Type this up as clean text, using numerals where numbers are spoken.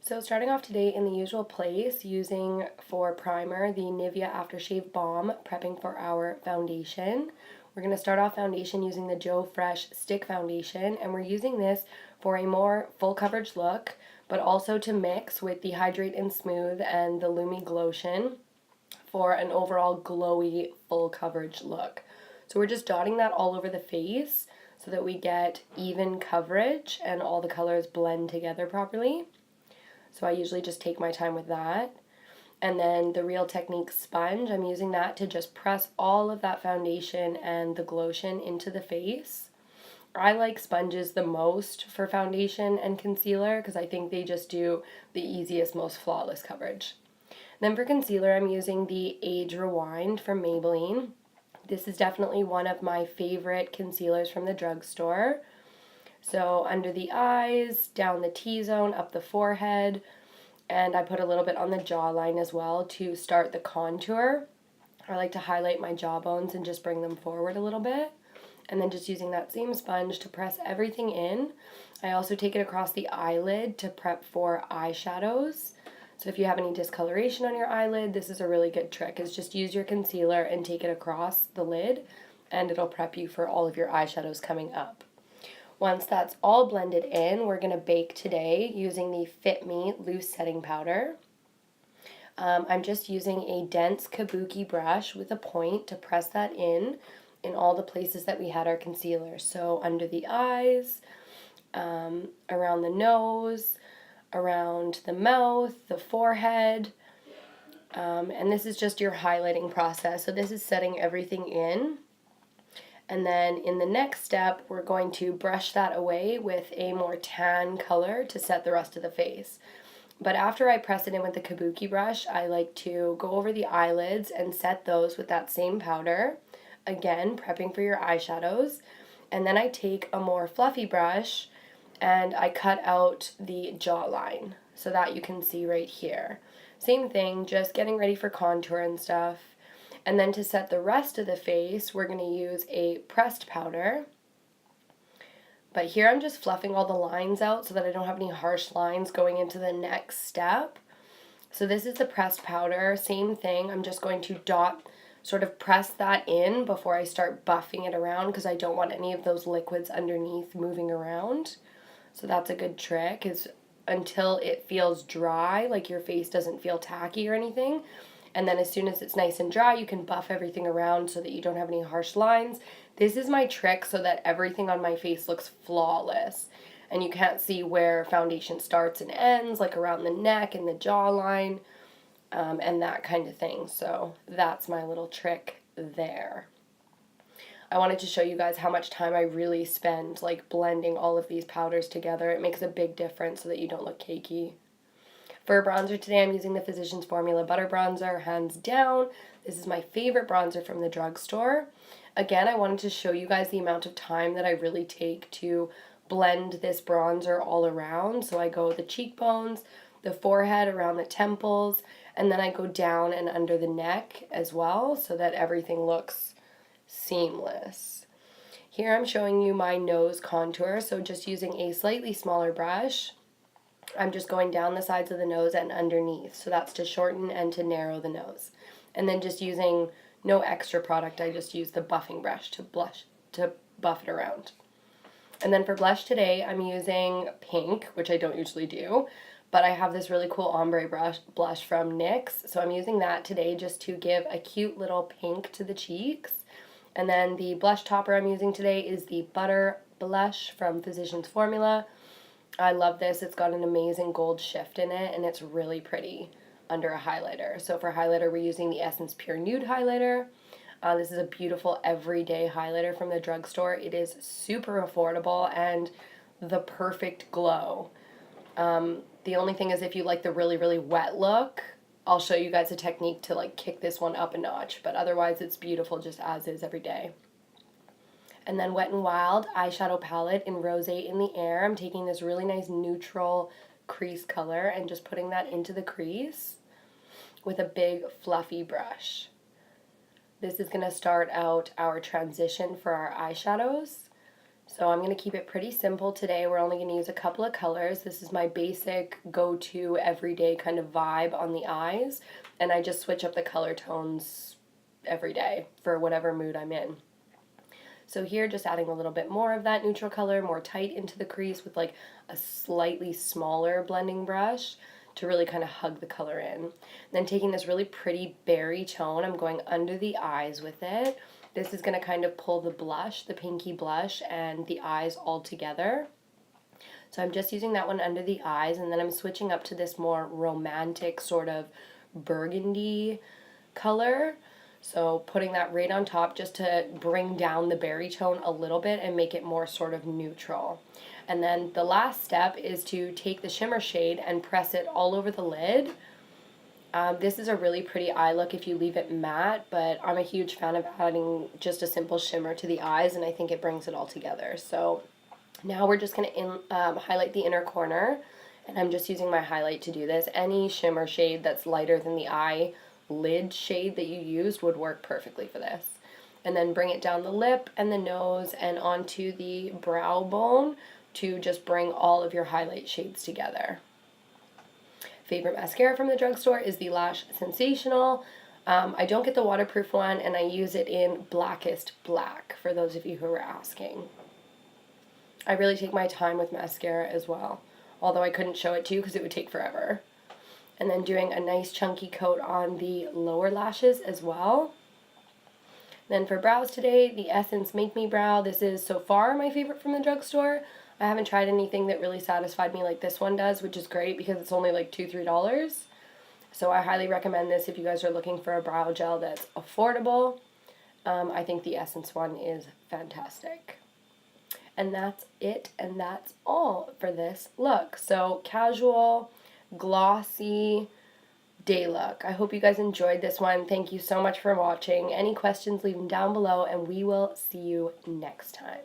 So starting off today in the usual place, using for primer the Nivea Aftershave Balm, prepping for our foundation. We're going to start off foundation using the Joe Fresh Stick Foundation, and we're using this for a more full coverage look, but also to mix with the Hydrate and Smooth and the Lumi Glotion for an overall glowy full coverage look. So we're just dotting that all over the face so that we get even coverage and all the colors blend together properly. So I usually just take my time with that. And then the Real Technique sponge, I'm using that to just press all of that foundation and the Glotion into the face. I like sponges the most for foundation and concealer because I think they just do the easiest, most flawless coverage. Then for concealer, I'm using the Age Rewind from Maybelline. This is definitely one of my favorite concealers from the drugstore. So under the eyes, down the T-zone, up the forehead, and I put a little bit on the jawline as well to start the contour. I like to highlight my jawbones and just bring them forward a little bit. And then just using that same sponge to press everything in. I also take it across the eyelid to prep for eyeshadows. So if you have any discoloration on your eyelid, this is a really good trick, is just use your concealer and take it across the lid, and it'll prep you for all of your eyeshadows coming up. Once that's all blended in, we're going to bake today using the FitMe loose setting powder. I'm just using a dense kabuki brush with a point to press that in all the places that we had our concealer. So under the eyes, around the nose, around the mouth, the forehead, and this is just your highlighting process. So this is setting everything in. And then in the next step, we're going to brush that away with a more tan color to set the rest of the face. But after I press it in with the kabuki brush, I like to go over the eyelids and set those with that same powder. Again, prepping for your eyeshadows. And then I take a more fluffy brush and I cut out the jawline so that you can see right here. Same thing, just getting ready for contour and stuff. And then to set the rest of the face, we're going to use a pressed powder. But here I'm just fluffing all the lines out so that I don't have any harsh lines going into the next step. So this is the pressed powder, same thing. I'm just going to sort of press that in before I start buffing it around because I don't want any of those liquids underneath moving around. So that's a good trick, is until it feels dry, like your face doesn't feel tacky or anything. And then as soon as it's nice and dry, you can buff everything around so that you don't have any harsh lines. This is my trick so that everything on my face looks flawless. And you can't see where foundation starts and ends, like around the neck and the jawline, and that kind of thing. So that's my little trick there. I wanted to show you guys how much time I really spend like blending all of these powders together. It makes a big difference so that you don't look cakey. For bronzer today, I'm using the Physicians Formula Butter Bronzer, hands down. This is my favorite bronzer from the drugstore. Again, I wanted to show you guys the amount of time that I really take to blend this bronzer all around. So I go the cheekbones, the forehead, around the temples, and then I go down and under the neck as well so that everything looks seamless. Here I'm showing you my nose contour, so just using a slightly smaller brush. I'm just going down the sides of the nose and underneath. So that's to shorten and to narrow the nose. And then just using no extra product, I just use the buffing brush to buff it around. And then for blush today, I'm using pink, which I don't usually do, but I have this really cool ombre blush from NYX. So I'm using that today just to give a cute little pink to the cheeks. And then the blush topper I'm using today is the Butter Blush from Physicians Formula. I love this. It's got an amazing gold shift in it, and it's really pretty under a highlighter. So for highlighter, we're using the Essence Pure Nude highlighter. This is a beautiful everyday highlighter from the drugstore. It is super affordable and the perfect glow. The only thing is if you like the really, really wet look, I'll show you guys a technique to like kick this one up a notch. But otherwise, it's beautiful just as is every day. And then Wet n Wild eyeshadow palette in Rosé in the Air. I'm taking this really nice neutral crease color and just putting that into the crease with a big fluffy brush. This is going to start out our transition for our eyeshadows. So I'm going to keep it pretty simple today. We're only going to use a couple of colors. This is my basic go-to everyday kind of vibe on the eyes, and I just switch up the color tones every day for whatever mood I'm in. So here, just adding a little bit more of that neutral color, more tight into the crease with like a slightly smaller blending brush to really kind of hug the color in. Then taking this really pretty berry tone, I'm going under the eyes with it. This is going to kind of pull the blush, the pinky blush, and the eyes all together. So I'm just using that one under the eyes, and then I'm switching up to this more romantic sort of burgundy color. So putting that right on top just to bring down the berry tone a little bit and make it more sort of neutral. And then the last step is to take the shimmer shade and press it all over the lid. This is a really pretty eye look if you leave it matte, but I'm a huge fan of adding just a simple shimmer to the eyes, and I think it brings it all together. So now we're just going to highlight the inner corner, and I'm just using my highlight to do this. Any shimmer shade that's lighter than the eye lid shade that you used would work perfectly for this. And then bring it down the lip and the nose and onto the brow bone to just bring all of your highlight shades together. Favorite mascara from the drugstore is the Lash Sensational. I don't get the waterproof one, and I use it in Blackest Black, for those of you who are asking. I really take my time with mascara as well, although I couldn't show it to you because it would take forever. And then doing a nice chunky coat on the lower lashes as well. Then for brows today, the Essence Make Me Brow. This is so far my favorite from the drugstore. I haven't tried anything that really satisfied me like this one does, which is great because it's only like $2-3. So I highly recommend this if you guys are looking for a brow gel that's affordable. I think the Essence one is fantastic. And that's it, and that's all for this look. So casual, glossy day look. I hope you guys enjoyed this one. Thank you so much for watching. Any questions, leave them down below, and we will see you next time.